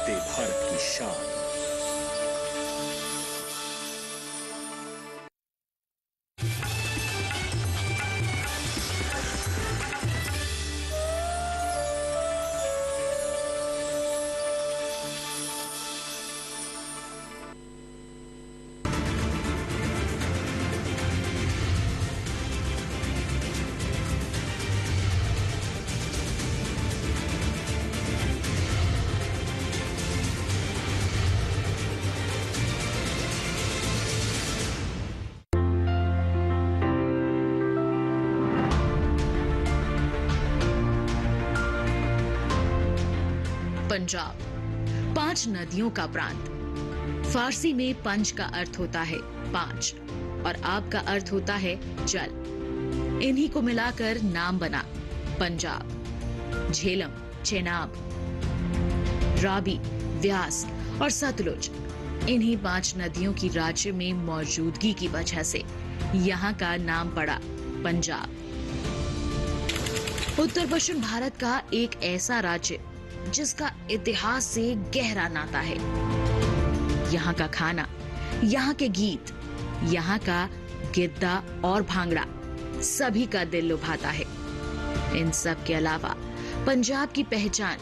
चमकते भारत की शान। पंजाब 5 नदियों का प्रांत। फारसी में पंज का अर्थ होता है 5 और आब का अर्थ होता है जल। इन्हीं को मिलाकर नाम बना पंजाब। झेलम, चेनाब, रावी, व्यास और सतलुज, इन्हीं 5 नदियों की राज्य में मौजूदगी की वजह से यहाँ का नाम पड़ा पंजाब। उत्तर पश्चिम भारत का एक ऐसा राज्य जिसका इतिहास से गहरा नाता है। यहाँ का खाना, यहाँ के गीत, यहाँ का गिद्दा और भांगड़ा सभी का दिल लुभाता है। इन सब के अलावा पंजाब की पहचान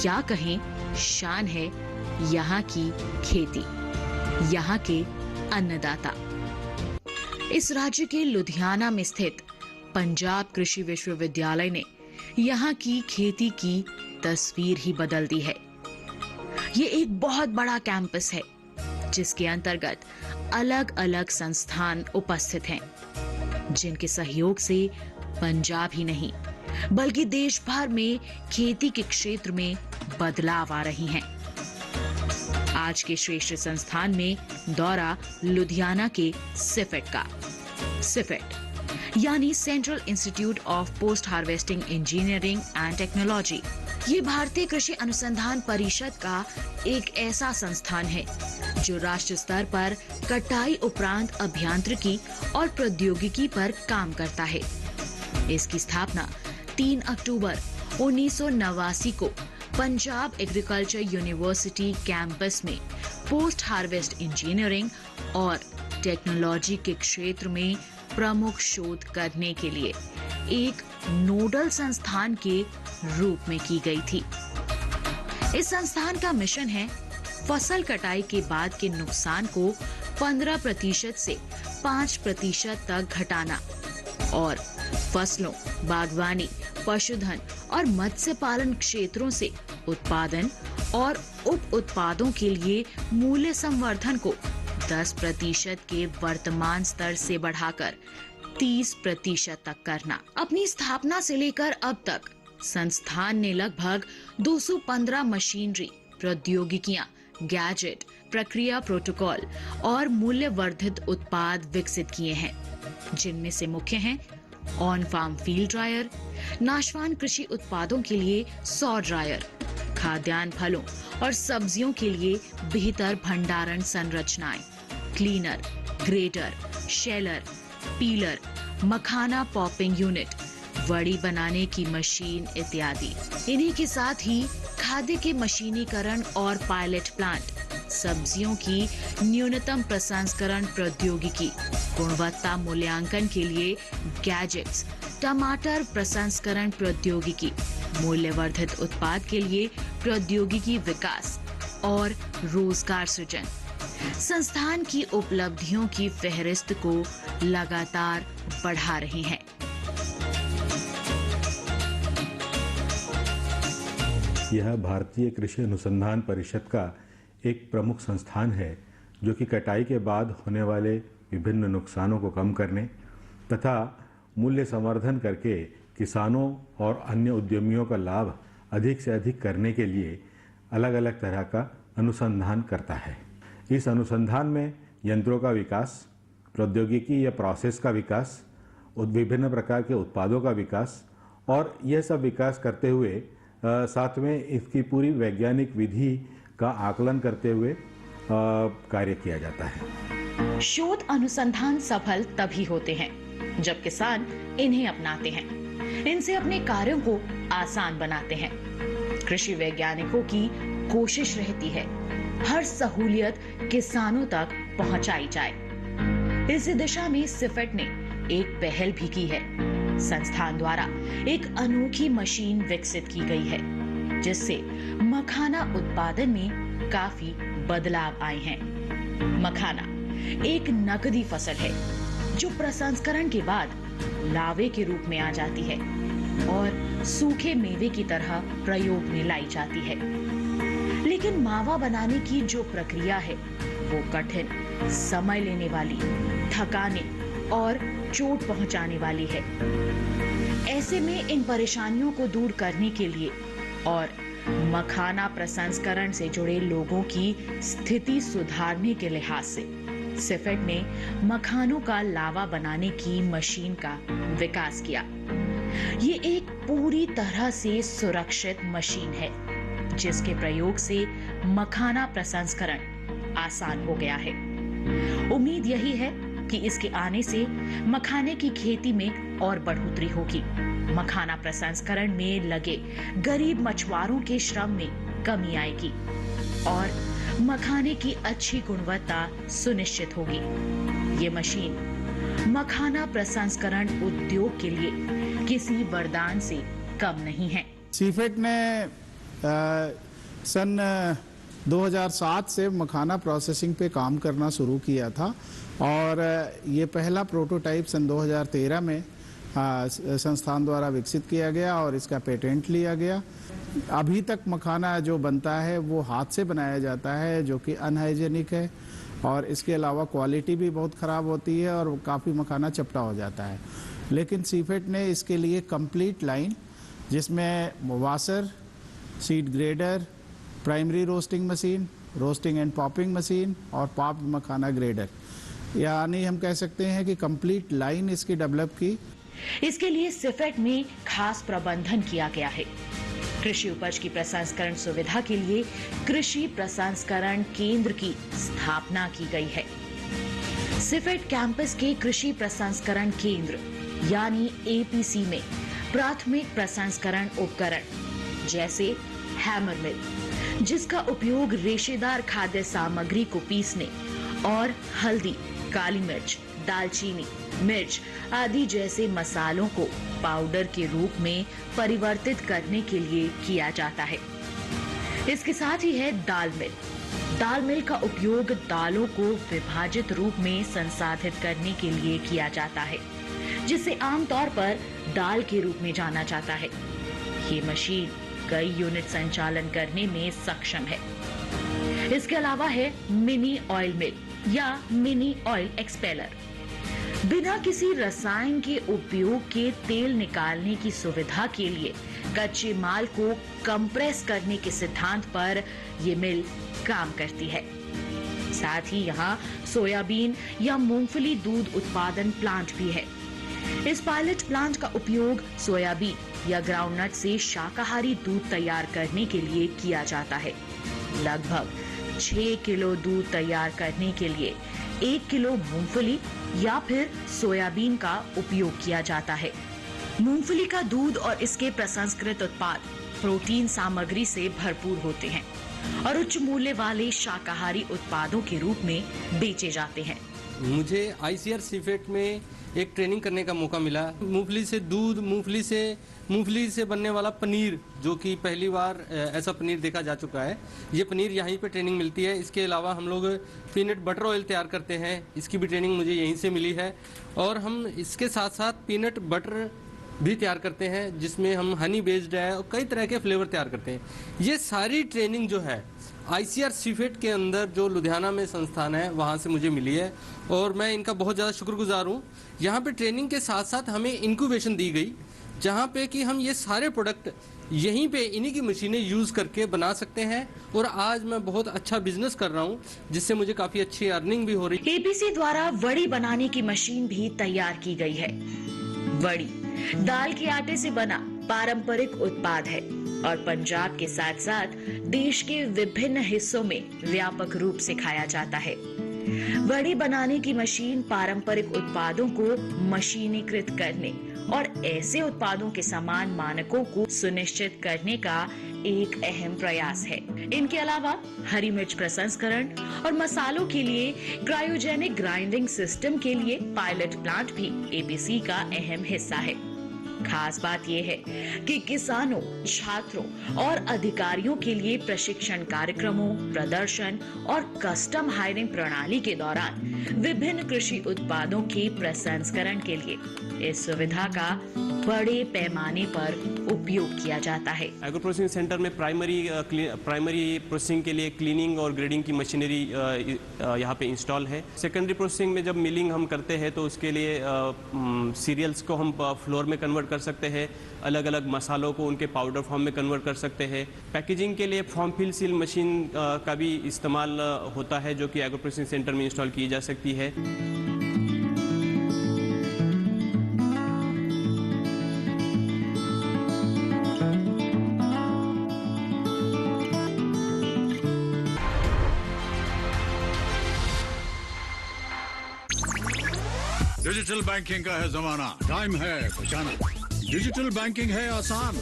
या कहें शान है यहाँ की खेती, यहाँ के अन्नदाता। इस राज्य के लुधियाना में स्थित पंजाब कृषि विश्वविद्यालय ने यहाँ की खेती की तस्वीर ही बदल दी है। ये एक बहुत बड़ा कैंपस है जिसके अंतर्गत अलग अलग संस्थान उपस्थित हैं, जिनके सहयोग से पंजाब ही नहीं बल्कि देश भर में खेती के क्षेत्र में बदलाव आ रही हैं। आज के श्रेष्ठ संस्थान में दौरा लुधियाना के सिफेट का। सिफेट यानी central institute of post harvesting engineering and technology, ये भारतीय कृषि अनुसंधान परिषद का एक ऐसा संस्थान है जो राष्ट्र स्तर पर कटाई उपरांत अभियांत्रिकी और प्रौद्योगिकी पर काम करता है। इसकी स्थापना 3 अक्टूबर 1989 को पंजाब एग्रीकल्चर यूनिवर्सिटी कैंपस में पोस्ट हार्वेस्ट इंजीनियरिंग और टेक्नोलॉजी के क्षेत्र में प्रमुख शोध करने के लिए एक नोडल संस्थान के रूप में की गई थी। इस संस्थान का मिशन है फसल कटाई के बाद के नुकसान को 15% से 5% तक घटाना और फसलों, बागवानी, पशुधन और मत्स्य पालन क्षेत्रों से उत्पादन और उप उत्पादों के लिए मूल्य संवर्धन को 10% के वर्तमान स्तर से बढ़ाकर 30% तक करना। अपनी स्थापना से लेकर अब तक संस्थान ने लगभग 215 मशीनरी, प्रौद्योगिकियां, गैजेट, प्रक्रिया प्रोटोकॉल और मूल्य वर्धित उत्पाद विकसित किए हैं, जिनमें से मुख्य हैं ऑन फार्म फील्ड ड्रायर, नाशवान कृषि उत्पादों के लिए सौर ड्रायर, खाद्यान्न फलों और सब्जियों के लिए बेहतर भंडारण संरचनाएं, क्लीनर, ग्रेटर, शेलर, पीलर, मखाना पॉपिंग यूनिट, वड़ी बनाने की मशीन इत्यादि। इन्हीं के साथ ही खाद्य के मशीनीकरण और पायलट प्लांट, सब्जियों की न्यूनतम प्रसंस्करण प्रौद्योगिकी, गुणवत्ता मूल्यांकन के लिए गैजेट्स, टमाटर प्रसंस्करण प्रौद्योगिकी, मूल्यवर्धित उत्पाद के लिए प्रौद्योगिकी विकास और रोजगार सृजन। संस्थान की उपलब्धियों की फहरिस्त को लगातार बढ़ा रहे हैं। यह भारतीय कृषि अनुसंधान परिषद का एक प्रमुख संस्थान है जो कि कटाई के बाद होने वाले विभिन्न नुकसानों को कम करने तथा मूल्य संवर्धन करके किसानों और अन्य उद्यमियों का लाभ अधिक से अधिक करने के लिए अलग अलग तरह का अनुसंधान करता है। इस अनुसंधान में यंत्रों का विकास, प्रौद्योगिकी या प्रोसेस का विकास, विभिन्न प्रकार के उत्पादों का विकास और यह सब विकास करते हुए साथ में इसकी पूरी वैज्ञानिक विधि का आकलन करते हुए कार्य किया जाता है। शोध अनुसंधान सफल तभी होते हैं जब किसान इन्हें अपनाते हैं, इनसे अपने कार्यों को आसान बनाते हैं। कृषि वैज्ञानिकों की कोशिश रहती है हर सहूलियत किसानों तक पहुंचाई जाए। इस दिशा में सिफेट ने एक पहल भी की है। संस्थान द्वारा एक अनोखी मशीन विकसित की गई है जिससे मखाना उत्पादन में काफी बदलाव आए हैं। मखाना एक नकदी फसल है जो प्रसंस्करण के बाद लावे के रूप में आ जाती है और सूखे मेवे की तरह प्रयोग में लाई जाती है। लेकिन मावा बनाने की जो प्रक्रिया है वो कठिन, समय लेने वाली, थकाने और चोट पहुंचाने वाली है। ऐसे में इन परेशानियों को दूर करने के लिए और मखाना प्रसंस्करण से जुड़े लोगों की स्थिति सुधारने के लिहाज से सिफेट ने मखानों का लावा बनाने की मशीन का विकास किया। ये एक पूरी तरह से सुरक्षित मशीन है जिसके प्रयोग से मखाना प्रसंस्करण आसान हो गया है। उम्मीद यही है कि इसके आने से मखाने की खेती में और बढ़ोतरी होगी। मखाना प्रसंस्करण में लगे गरीब मछुआरों के श्रम में कमी आएगी और मखाने की अच्छी गुणवत्ता सुनिश्चित होगी। ये मशीन मखाना प्रसंस्करण उद्योग के लिए किसी वरदान से कम नहीं है। सीफेट ने सन 2007 से मखाना प्रोसेसिंग पे काम करना शुरू किया था और ये पहला प्रोटोटाइप सन 2013 में संस्थान द्वारा विकसित किया गया और इसका पेटेंट लिया गया। अभी तक मखाना जो बनता है वो हाथ से बनाया जाता है जो कि अनहाइजेनिक है और इसके अलावा क्वालिटी भी बहुत ख़राब होती है और काफ़ी मखाना चपटा हो जाता है। लेकिन सीफेट ने इसके लिए कंप्लीट लाइन जिसमें washer, seed grader, primary roasting machine, roasting and popping machine और पॉप्ड मखाना ग्रेडर, यानी हम कह सकते हैं कि कंप्लीट लाइन इसकी डेवलप की। इसके लिए सिफेट में खास प्रबंधन किया गया है। कृषि उपज की प्रसंस्करण सुविधा के लिए कृषि प्रसंस्करण केंद्र की स्थापना की गई है। सिफेट कैंपस के कृषि प्रसंस्करण केंद्र यानी एपीसी में प्राथमिक प्रसंस्करण उपकरण जैसे हैमर मिल, जिसका उपयोग रेशेदार खाद्य सामग्री को पीसने और हल्दी, काली मिर्च, दालचीनी, मिर्च आदि जैसे मसालों को पाउडर के रूप में परिवर्तित करने के लिए किया जाता है। इसके साथ ही है दाल मिल। दाल मिल का उपयोग दालों को विभाजित रूप में संसाधित करने के लिए किया जाता है, जिसे आमतौर पर दाल के रूप में जाना जाता है। ये मशीन कई यूनिट संचालन करने में सक्षम है। इसके अलावा है मिनी ऑयल मिल या मिनी ऑयल एक्सपेलर। बिना किसी रसायन के उपयोग के तेल निकालने की सुविधा के लिए कच्चे माल को कंप्रेस करने के सिद्धांत पर ये मिल काम करती है। साथ ही यहाँ सोयाबीन या मूंगफली दूध उत्पादन प्लांट भी है। इस पायलट प्लांट का उपयोग सोयाबीन या ग्राउंडनट से शाकाहारी दूध तैयार करने के लिए किया जाता है। लगभग 6 किलो दूध तैयार करने के लिए 1 किलो मूंगफली या फिर सोयाबीन का उपयोग किया जाता है। मूंगफली का दूध और इसके प्रसंस्कृत उत्पाद प्रोटीन सामग्री से भरपूर होते हैं और उच्च मूल्य वाले शाकाहारी उत्पादों के रूप में बेचे जाते हैं। मुझे आईसीआर सीफेट में एक ट्रेनिंग करने का मौका मिला। मूंगफली से दूध, मूंगफली से बनने वाला पनीर, जो कि पहली बार ऐसा पनीर देखा जा चुका है। ये पनीर यहीं पे ट्रेनिंग मिलती है। इसके अलावा हम लोग पीनट बटर ऑयल तैयार करते हैं, इसकी भी ट्रेनिंग मुझे यहीं से मिली है। और हम इसके साथ साथ पीनट बटर भी तैयार करते हैं जिसमें हम हनी बेस्ड है और कई तरह के फ्लेवर तैयार करते हैं। ये सारी ट्रेनिंग जो है आईसीआर सीफेट के अंदर जो लुधियाना में संस्थान है वहाँ से मुझे मिली है और मैं इनका बहुत ज़्यादा शुक्रगुजार हूँ। यहाँ पे ट्रेनिंग के साथ साथ हमें इंक्यूबेशन दी गई जहाँ पे कि हम ये सारे प्रोडक्ट यहीं पे इन्हीं की मशीनें यूज़ करके बना सकते हैं और आज मैं बहुत अच्छा बिजनेस कर रहा हूँ जिससे मुझे काफ़ी अच्छी अर्निंग भी हो रही है। एपीसी द्वारा वड़ी बनाने की मशीन भी तैयार की गई है। वड़ी दाल के आटे से बना पारंपरिक उत्पाद है और पंजाब के साथ साथ देश के विभिन्न हिस्सों में व्यापक रूप से खाया जाता है। वड़ी बनाने की मशीन पारंपरिक उत्पादों को मशीनीकृत करने और ऐसे उत्पादों के समान मानकों को सुनिश्चित करने का एक अहम प्रयास है। इनके अलावा हरी मिर्च प्रसंस्करण और मसालों के लिए क्रायोजेनिक ग्राइंडिंग सिस्टम के लिए पायलट प्लांट भी एबीसी का अहम हिस्सा है। खास बात यह है कि किसानों, छात्रों और अधिकारियों के लिए प्रशिक्षण कार्यक्रमों, प्रदर्शन और कस्टम हायरिंग प्रणाली के दौरान विभिन्न कृषि उत्पादों के प्रसंस्करण के लिए इस सुविधा का बड़े पैमाने पर उपयोग किया जाता है। एग्रो प्रोसेसिंग सेंटर में प्राइमरी प्रोसेसिंग के लिए क्लीनिंग और ग्रेडिंग की मशीनरी यहाँ पे इंस्टॉल है। सेकेंडरी प्रोसेसिंग में जब मिलिंग हम करते हैं तो उसके लिए सीरियल्स को हम फ्लोर में कन्वर्ट कर सकते हैं, अलग अलग मसालों को उनके पाउडर फॉर्म में कन्वर्ट कर सकते हैं। पैकेजिंग के लिए फॉर्म फिल सील मशीन का भी इस्तेमाल होता है जो कि एग्रो प्रोसेसिंग सेंटर में इंस्टॉल की जा सकती है। डिजिटल बैंकिंग का है जमाना, टाइम है बचाना। डिजिटल बैंकिंग है आसान,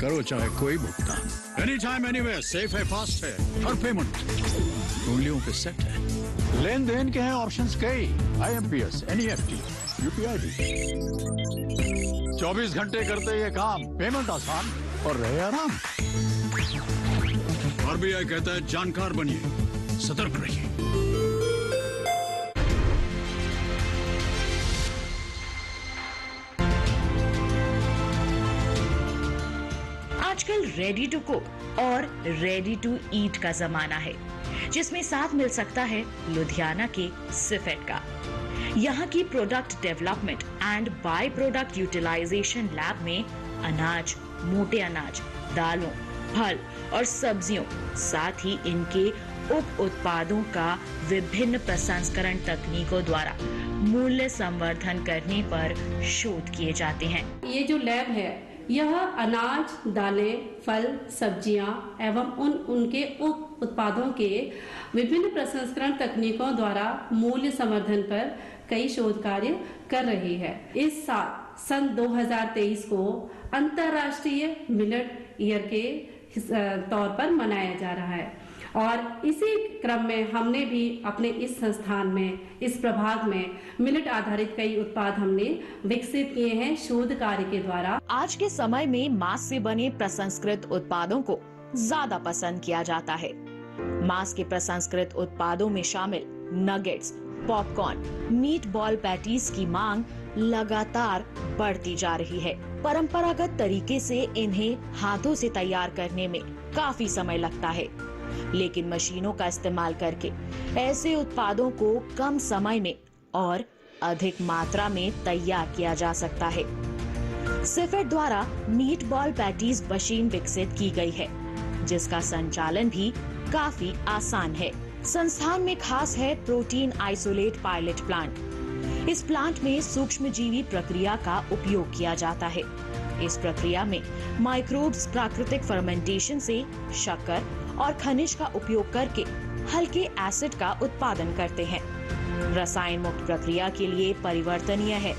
करो चाहे कोई भुगतान, एनी टाइम एनीवेयर, सेफ है, फास्ट है, हर पेमेंट उंगलियों पे सेट है। लेन देन के हैं ऑप्शंस कई, IMPS, NEFT, UPI भी। 24 घंटे करते ये काम, पेमेंट आसान और रहे आराम। RBI कहता है जानकार बनिए, सतर्क रहिए। आजकल रेडी टू कुक और रेडी टू ईट का जमाना है, जिसमें साथ मिल सकता है लुधियाना के सिफेट का। यहाँ की product development and byproduct utilisation lab में अनाज, मोटे अनाज, दालों, फल और सब्जियों, साथ ही इनके उप उत्पादों का विभिन्न प्रसंस्करण तकनीकों द्वारा मूल्य संवर्धन करने पर शोध किए जाते हैं। ये जो लैब है यह अनाज, दालें, फल, सब्जियां एवं उनके उप उत्पादों के विभिन्न प्रसंस्करण तकनीकों द्वारा मूल्य संवर्धन पर कई शोध कार्य कर रही है। इस साल सन 2023 को अंतर्राष्ट्रीय मिलेट ईयर के तौर पर मनाया जा रहा है और इसी क्रम में हमने भी अपने इस संस्थान में, इस प्रभाग में मिलेट आधारित कई उत्पाद हमने विकसित किए हैं शोध कार्य के द्वारा। आज के समय में मांस से बने प्रसंस्कृत उत्पादों को ज्यादा पसंद किया जाता है। मांस के प्रसंस्कृत उत्पादों में शामिल nuggets, popcorn, meet ball patties की मांग लगातार बढ़ती जा रही है। परंपरागत तरीके से इन्हें हाथों से तैयार करने में काफी समय लगता है, लेकिन मशीनों का इस्तेमाल करके ऐसे उत्पादों को कम समय में और अधिक मात्रा में तैयार किया जा सकता है। सिफेट द्वारा मीट बॉल पैटीज मशीन विकसित की गई है, जिसका संचालन भी काफी आसान है। संस्थान में खास है प्रोटीन आइसोलेट पायलट प्लांट। इस प्लांट में सूक्ष्मजीवी प्रक्रिया का उपयोग किया जाता है। इस प्रक्रिया में माइक्रोब्स प्राकृतिक फर्मेंटेशन से शक्कर और खनिज का उपयोग करके हल्के एसिड का उत्पादन करते हैं। रसायन मुक्त प्रक्रिया के लिए परिवर्तनीय है,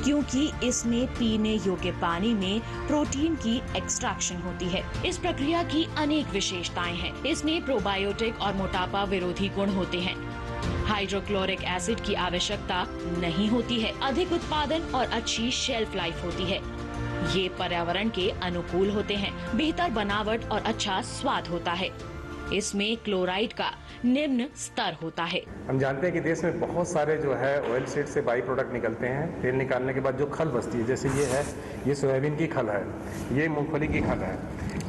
क्योंकि इसमें पीने योग्य पानी में प्रोटीन की एक्सट्रैक्शन होती है। इस प्रक्रिया की अनेक विशेषताएं हैं। इसमें प्रोबायोटिक और मोटापा विरोधी गुण होते हैं। हाइड्रोक्लोरिक एसिड की आवश्यकता नहीं होती है। अधिक उत्पादन और अच्छी शेल्फ लाइफ होती है। ये पर्यावरण के अनुकूल होते हैं। बेहतर बनावट और अच्छा स्वाद होता है। इसमें क्लोराइड का निम्न स्तर होता है। हम जानते हैं कि देश में बहुत सारे जो है ऑयल सीड से बाई प्रोडक्ट निकलते हैं। तेल निकालने के बाद जो खल बचती है, जैसे ये है, ये सोयाबीन की खल है, ये मूंगफली की खल है।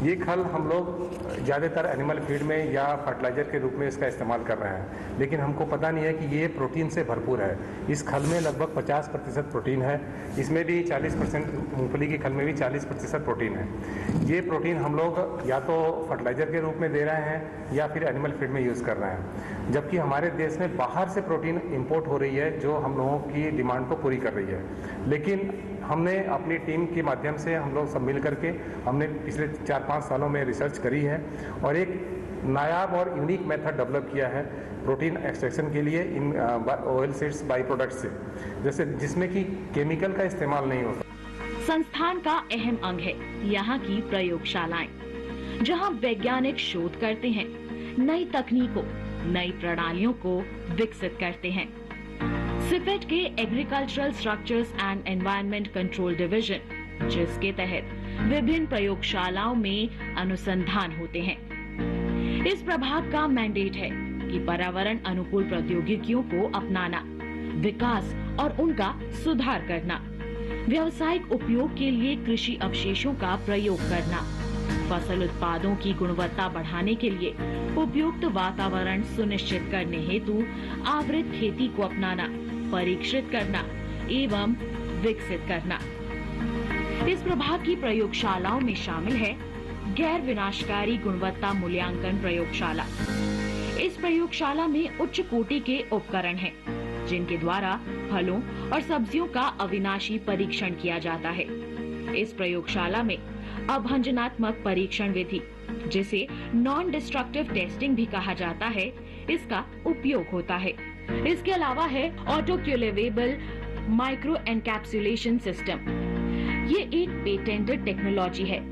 ये खल हम लोग ज़्यादातर एनिमल फीड में या फर्टिलाइजर के रूप में इसका इस्तेमाल कर रहे हैं, लेकिन हमको पता नहीं है कि ये प्रोटीन से भरपूर है। इस खल में लगभग 50% प्रोटीन है। इसमें भी 40%, मूंगफली की खल में भी 40% प्रोटीन है। ये प्रोटीन हम लोग या तो फर्टिलाइजर के रूप में दे रहे हैं या फिर एनिमल फीड में यूज़ कर रहे हैं, जबकि हमारे देश में बाहर से प्रोटीन इंपोर्ट हो रही है जो हम लोगों की डिमांड को पूरी कर रही है। लेकिन हमने अपनी टीम के माध्यम से हम लोग सब मिल करके हमने पिछले 4-5 सालों में रिसर्च करी है और एक नायाब और यूनिक मेथड डेवलप किया है प्रोटीन एक्सट्रैक्शन के लिए in oil seeds by product से, जैसे जिसमें कि केमिकल का इस्तेमाल नहीं होता। संस्थान का अहम अंग है यहाँ की प्रयोगशालाएं, जहाँ वैज्ञानिक शोध करते हैं, नई तकनीकों, नई प्रणालियों को विकसित करते हैं। सिफेट के agricultural structures and environment control division, जिसके तहत विभिन्न प्रयोगशालाओं में अनुसंधान होते हैं। इस प्रभाग का मैंडेट है कि पर्यावरण अनुकूल प्रौद्योगिकियों को अपनाना, विकास और उनका सुधार करना, व्यावसायिक उपयोग के लिए कृषि अवशेषों का प्रयोग करना, फसल उत्पादों की गुणवत्ता बढ़ाने के लिए उपयुक्त वातावरण सुनिश्चित करने हेतु आवृत खेती को अपनाना, परीक्षित करना एवं विकसित करना। इस प्रभाग की प्रयोगशालाओं में शामिल है गैर विनाशकारी गुणवत्ता मूल्यांकन प्रयोगशाला। इस प्रयोगशाला में उच्च कोटि के उपकरण हैं, जिनके द्वारा फलों और सब्जियों का अविनाशी परीक्षण किया जाता है। इस प्रयोगशाला में अभंजनात्मक परीक्षण विधि, जिसे नॉन डिस्ट्रक्टिव टेस्टिंग भी कहा जाता है, इसका उपयोग होता है। इसके अलावा है ऑटोक्लेवेबल माइक्रो एनकैप्सुलेशन सिस्टम। ये एक पेटेंटेड टेक्नोलॉजी है।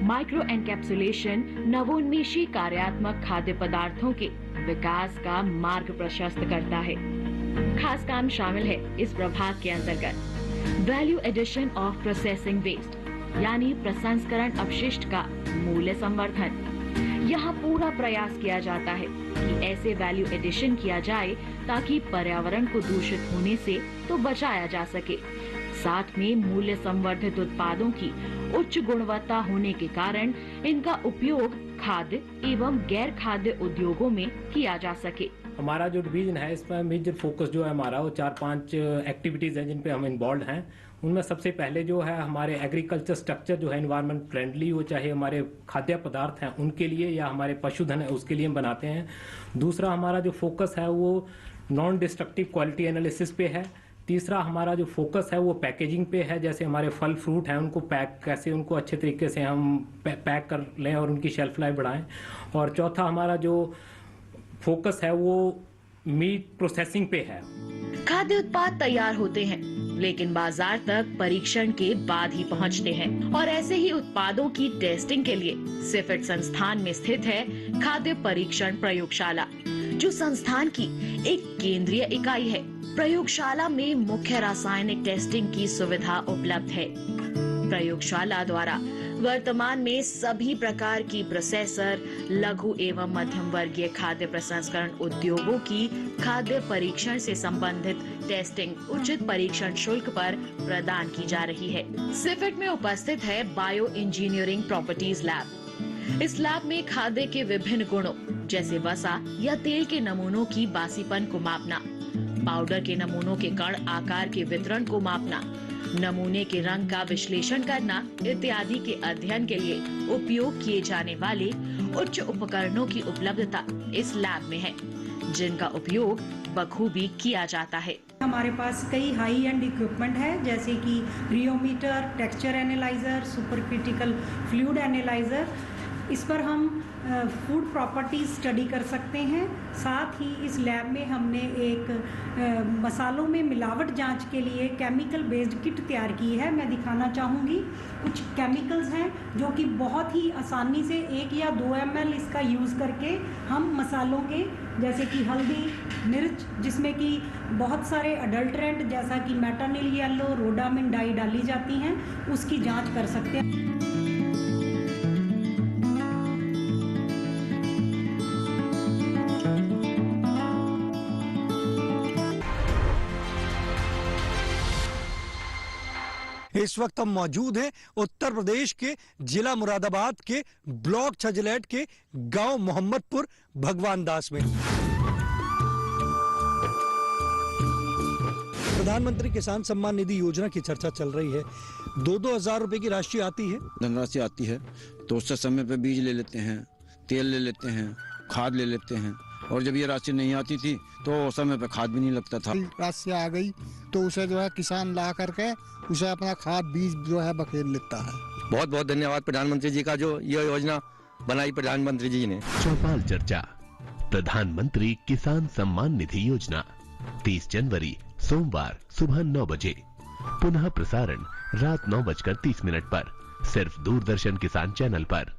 माइक्रो एनकैप्सुलेशन नवोन्मेषी कार्यात्मक खाद्य पदार्थों के विकास का मार्ग प्रशस्त करता है। खास काम शामिल है इस प्रभाग के अंतर्गत value addition of processing waste, यानी प्रसंस्करण अपशिष्ट का मूल्य संवर्धन। यहाँ पूरा प्रयास किया जाता है कि ऐसे वैल्यू एडिशन किया जाए ताकि पर्यावरण को दूषित होने से तो बचाया जा सके, साथ में मूल्य संवर्धित उत्पादों की उच्च गुणवत्ता होने के कारण इनका उपयोग खाद्य एवं गैर खाद्य उद्योगों में किया जा सके। हमारा जो डिवीजन है, इसमें मेजर फोकस जो है हमारा वो 4-5 एक्टिविटीज हैं जिन पे हम इन्वॉल्व हैं। उनमें सबसे पहले जो है हमारे एग्रीकल्चर स्ट्रक्चर जो है एनवायरमेंट फ्रेंडली हो, चाहे हमारे खाद्य पदार्थ हैं उनके लिए या हमारे पशुधन है उसके लिए हम बनाते हैं। दूसरा हमारा जो फोकस है वो नॉन डिस्ट्रक्टिव क्वालिटी एनालिसिस पे है। तीसरा हमारा जो फोकस है वो पैकेजिंग पे है, जैसे हमारे फल फ्रूट हैं उनको पैक कैसे उनको अच्छे तरीके से हम पैक कर लें और उनकी शेल्फ लाइफ बढ़ाएं। और चौथा हमारा जो फोकस है वो मीट प्रोसेसिंग पे है। खाद्य उत्पाद तैयार होते हैं, लेकिन बाजार तक परीक्षण के बाद ही पहुंचते हैं, और ऐसे ही उत्पादों की टेस्टिंग के लिए सिफेट संस्थान में स्थित है खाद्य परीक्षण प्रयोगशाला, जो संस्थान की एक केंद्रीय इकाई है। प्रयोगशाला में मुख्य रासायनिक टेस्टिंग की सुविधा उपलब्ध है। प्रयोगशाला द्वारा वर्तमान में सभी प्रकार की प्रोसेसर, लघु एवं मध्यम वर्गीय खाद्य प्रसंस्करण उद्योगों की खाद्य परीक्षण से संबंधित टेस्टिंग उचित परीक्षण शुल्क पर प्रदान की जा रही है। सिफेट में उपस्थित है बायो इंजीनियरिंग प्रॉपर्टीज लैब। इस लैब में खाद्य के विभिन्न गुणों जैसे वसा या तेल के नमूनों की बासीपन को मापना, पाउडर के नमूनों के कण आकार के वितरण को मापना, नमूने के रंग का विश्लेषण करना इत्यादि के अध्ययन के लिए उपयोग किए जाने वाले उच्च उपकरणों की उपलब्धता इस लैब में है, जिनका उपयोग बखूबी किया जाता है। हमारे पास कई हाई एंड इक्विपमेंट है, जैसे कि rheometer, texture analyser, super critical fluid analyser. इस पर हम फूड प्रॉपर्टीज स्टडी कर सकते हैं। साथ ही इस लैब में हमने एक मसालों में मिलावट जांच के लिए केमिकल बेस्ड किट तैयार की है। मैं दिखाना चाहूँगी। कुछ केमिकल्स हैं जो कि बहुत ही आसानी से 1 या 2 ml इसका यूज़ करके हम मसालों के, जैसे कि हल्दी, मिर्च, जिसमें कि बहुत सारे अडल्ट्रेंट जैसा कि मेटानिल येलो, रोडामिन डाई डाली जाती हैं, उसकी जाँच कर सकते हैं। इस वक्त हम मौजूद हैं उत्तर प्रदेश के जिला मुरादाबाद के ब्लॉक छजलैट के गांव मोहम्मदपुर भगवान दास में। प्रधानमंत्री किसान सम्मान निधि योजना की चर्चा चल रही है। 2-2 हजार रुपए की राशि आती है, धनराशि आती है, तो उससे समय पे बीज ले लेते हैं, तेल ले लेते हैं, खाद ले लेते हैं। और जब ये राशि नहीं आती थी तो समय पे खाद भी नहीं लगता था। राशि आ गई तो उसे जो है किसान ला करके उसे अपना खाद बीज जो है बखेर लेता है। बहुत बहुत धन्यवाद प्रधानमंत्री जी का, जो ये योजना बनाई प्रधानमंत्री जी ने। चौपाल चर्चा, प्रधानमंत्री किसान सम्मान निधि योजना, 30 जनवरी सोमवार सुबह 9 बजे, पुनः प्रसारण रात 9:30 पर, सिर्फ दूरदर्शन किसान चैनल पर।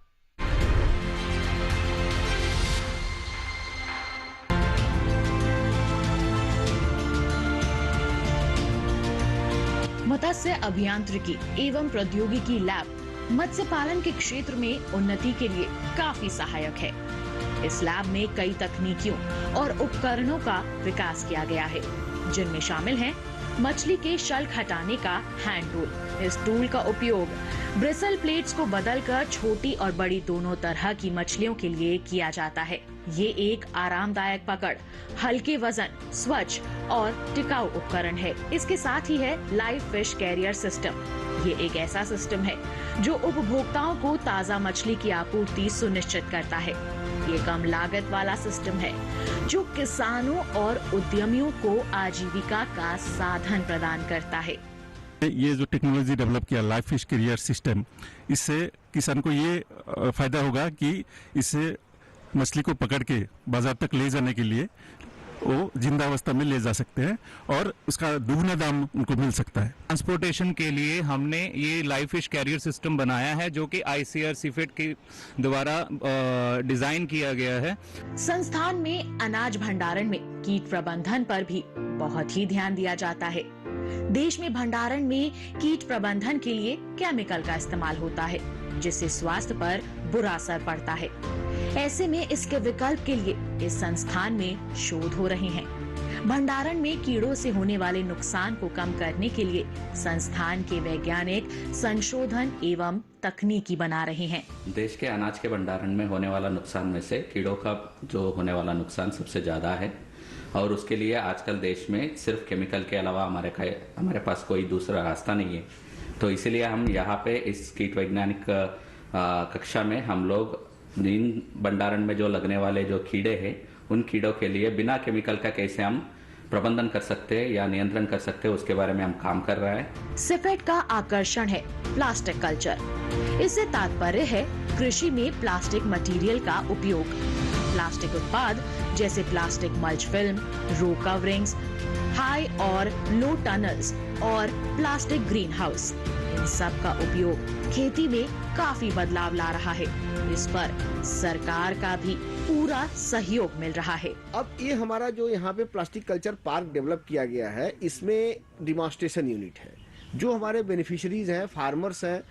मत्स्य अभियांत्रिकी एवं प्रौद्योगिकी लैब मत्स्य पालन के क्षेत्र में उन्नति के लिए काफी सहायक है। इस लैब में कई तकनीकियों और उपकरणों का विकास किया गया है, जिनमें शामिल हैं मछली के शल्क हटाने का हैंड टूल। इस टूल का उपयोग ब्रिसल प्लेट्स को बदलकर छोटी और बड़ी दोनों तरह की मछलियों के लिए किया जाता है। ये एक आरामदायक पकड़, हल्के वजन, स्वच्छ और टिकाऊ उपकरण है। इसके साथ ही है लाइव फिश कैरियर सिस्टम। ये एक ऐसा सिस्टम है जो उपभोक्ताओं को ताज़ा मछली की आपूर्ति सुनिश्चित करता है। ये कम लागत वाला सिस्टम है जो किसानों और उद्यमियों को आजीविका का साधन प्रदान करता है। ये जो टेक्नोलॉजी डेवलप किया लाइव फिश कैरियर सिस्टम, इससे किसान को ये फायदा होगा कि इससे मछली को पकड़ के बाजार तक ले जाने के लिए वो जिंदा अवस्था में ले जा सकते हैं और उसका दुगना दाम उनको मिल सकता है। ट्रांसपोर्टेशन के लिए हमने ये लाइव फिश कैरियर सिस्टम बनाया है जो कि ICAR सीफेड के द्वारा डिजाइन किया गया है। संस्थान में अनाज भंडारण में कीट प्रबंधन पर भी बहुत ही ध्यान दिया जाता है। देश में भंडारण में कीट प्रबंधन के लिए केमिकल का इस्तेमाल होता है, जिससे स्वास्थ्य पर बुरा असर पड़ता है। ऐसे में इसके विकल्प के लिए इस संस्थान में शोध हो रहे हैं। भंडारण में कीड़ों से होने वाले नुकसान को कम करने के लिए संस्थान के वैज्ञानिक संशोधन एवं तकनीकी बना रहे हैं। देश के अनाज के भंडारण में होने वाला नुकसान में से कीड़ों का जो होने वाला नुकसान सबसे ज्यादा है और उसके लिए आजकल देश में सिर्फ केमिकल के अलावा हमारे पास कोई दूसरा रास्ता नहीं है। तो इसीलिए हम यहाँ पे इस कीट वैज्ञानिक कक्षा में हम लोग इन भंडारण में जो लगने वाले जो कीड़े हैं उन कीड़ों के लिए बिना केमिकल का कैसे हम प्रबंधन कर सकते हैं या नियंत्रण कर सकते हैं, उसके बारे में हम काम कर रहे हैं। सीफेड का आकर्षण है प्लास्टिक कल्चर। इससे तात्पर्य है कृषि में प्लास्टिक मटेरियल का उपयोग। प्लास्टिक उत्पाद जैसे प्लास्टिक मल्च फिल्म, रो कवरिंग्स, हाई और लो टनल्स और प्लास्टिक ग्रीन हाउस, इन सब का उपयोग खेती में काफी बदलाव ला रहा है। इस पर सरकार का भी पूरा सहयोग मिल रहा है। अब ये हमारा जो यहाँ पे प्लास्टिक कल्चर पार्क डेवलप किया गया है, इसमें डिमॉन्स्ट्रेशन यूनिट है। जो हमारे बेनिफिशरीज हैं, फार्मर्स हैं,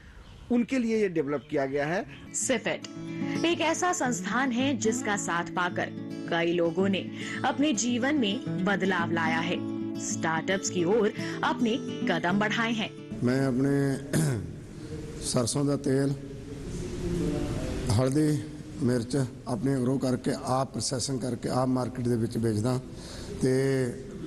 उनके लिए ये डेवलप किया गया है। सीफेड एक ऐसा संस्थान है जिसका साथ पाकर कई लोगों ने अपने जीवन में बदलाव लाया है, स्टार्टअप्स की ओर अपने कदम बढ़ाए हैं। मैं अपने सरसों का तेल, हल्दी, मिर्च अपने ग्रो करके आप प्रोसैसिंग करके आप मार्केट ਦੇ ਵਿੱਚ ਵੇਚਦਾ ਤੇ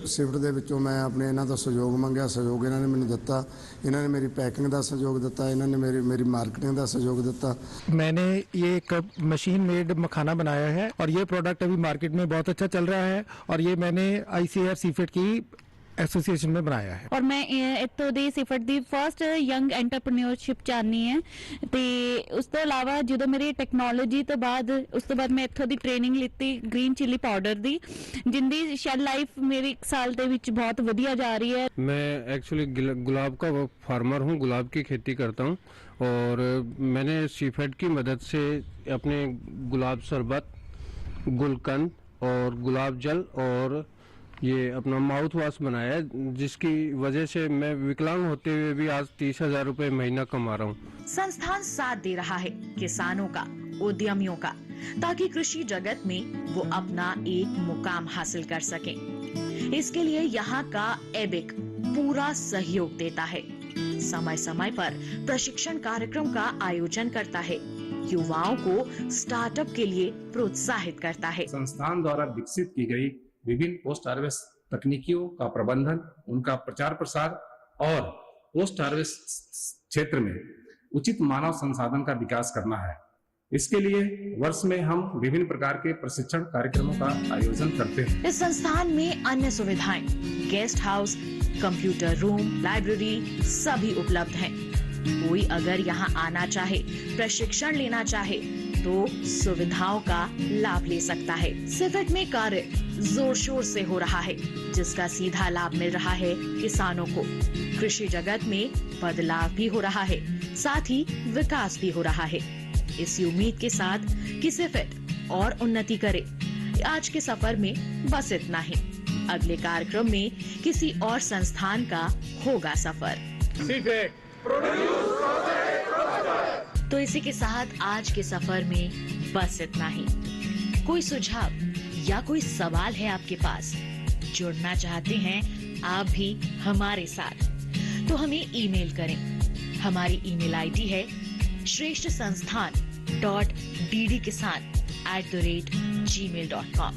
ਸਿਫਟ ਦੇ ਵਿੱਚੋਂ ਮੈਂ ਆਪਣੇ ਇਹਨਾਂ ਦਾ ਸਹਿਯੋਗ ਮੰਗਿਆ। ਸਹਿਯੋਗ ਇਹਨਾਂ ਨੇ ਮੈਨੂੰ ਦਿੱਤਾ। ਇਹਨਾਂ ਨੇ ਮੇਰੀ ਪੈਕਿੰਗ ਦਾ ਸਹਿਯੋਗ ਦਿੱਤਾ। ਇਹਨਾਂ ਨੇ ਮੇਰੀ मार्केटिंग ਦਾ ਸਹਿਯੋग ਦਿੱਤਾ। मैंने ये एक मशीन मेड मखाना बनाया है और ये प्रोडक्ट अभी मार्केट में बहुत अच्छा चल रहा है और ये मैंने ICAR सीफेड की ਐਸੋਸੀਏਸ਼ਨ में ਬਣਾਇਆ ਹੈ। ਔਰ ਮੈਂ ਇੱਥੋਂ ਦੀ ਸਿਫਟ ਦੀ ਫਰਸਟ ਯੰਗ ਐਂਟਰਪ੍ਰੀਨਿਓਰਸ਼ਿਪ ਚਾਹਨੀ ਹੈ ਤੇ ਉਸ ਤੋਂ ਇਲਾਵਾ ਜਦੋਂ ਮੇਰੀ ਟੈਕਨੋਲੋਜੀ ਤੋਂ ਬਾਅਦ ਮੈਂ ਇੱਥੋਂ ਦੀ ਟ੍ਰੇਨਿੰਗ ਲਿੱਤੀ ਗ੍ਰੀਨ चिली ਪਾਊਡਰ ਦੀ, ਜਿੰਦੀ ਸ਼ੈਲ ਲਾਈਫ ਮੇਰੀ 1 ਸਾਲ ਦੇ ਵਿੱਚ बहुत ਵਧੀਆ जा रही है। मैं एक्चुअली गुलाब का फार्मर हूँ, गुलाब की खेती करता हूँ और मैंने सीफेड की मदद से अपने गुलाब शरबत, गुलकंद और गुलाब जल और ये अपना माउथ वॉश बनाया है, जिसकी वजह से मैं विकलांग होते हुए भी आज 30,000 रुपए महीना कमा रहा हूँ। संस्थान साथ दे रहा है किसानों का, उद्यमियों का, ताकि कृषि जगत में वो अपना एक मुकाम हासिल कर सके। इसके लिए यहाँ का एबिक पूरा सहयोग देता है। समय समय पर प्रशिक्षण कार्यक्रम का आयोजन करता है, युवाओं को स्टार्टअप के लिए प्रोत्साहित करता है। संस्थान द्वारा विकसित की गई विभिन्न पोस्ट हार्वेस्ट तकनीकियों का प्रबंधन, उनका प्रचार प्रसार और पोस्ट हार्वेस्ट क्षेत्र में उचित मानव संसाधन का विकास करना है। इसके लिए वर्ष में हम विभिन्न प्रकार के प्रशिक्षण कार्यक्रमों का आयोजन करते हैं। इस संस्थान में अन्य सुविधाएं, guest house, computer room, library सभी उपलब्ध हैं। कोई अगर यहाँ आना चाहे, प्रशिक्षण लेना चाहे तो सुविधाओं का लाभ ले सकता है। सिफेट में कार्य जोर शोर से हो रहा है, जिसका सीधा लाभ मिल रहा है किसानों को। कृषि जगत में बदलाव भी हो रहा है, साथ ही विकास भी हो रहा है। इसी उम्मीद के साथ कि सिफेट और उन्नति करे। आज के सफर में बस इतना ही। अगले कार्यक्रम में किसी और संस्थान का होगा सफर। तो इसी के साथ आज के सफर में बस इतना ही। कोई सुझाव या कोई सवाल है आपके पास, जुड़ना चाहते हैं आप भी हमारे साथ, तो हमें ईमेल करें। हमारी ईमेल आईडी है shreshtha sansthan.ddkisan@gmail.com।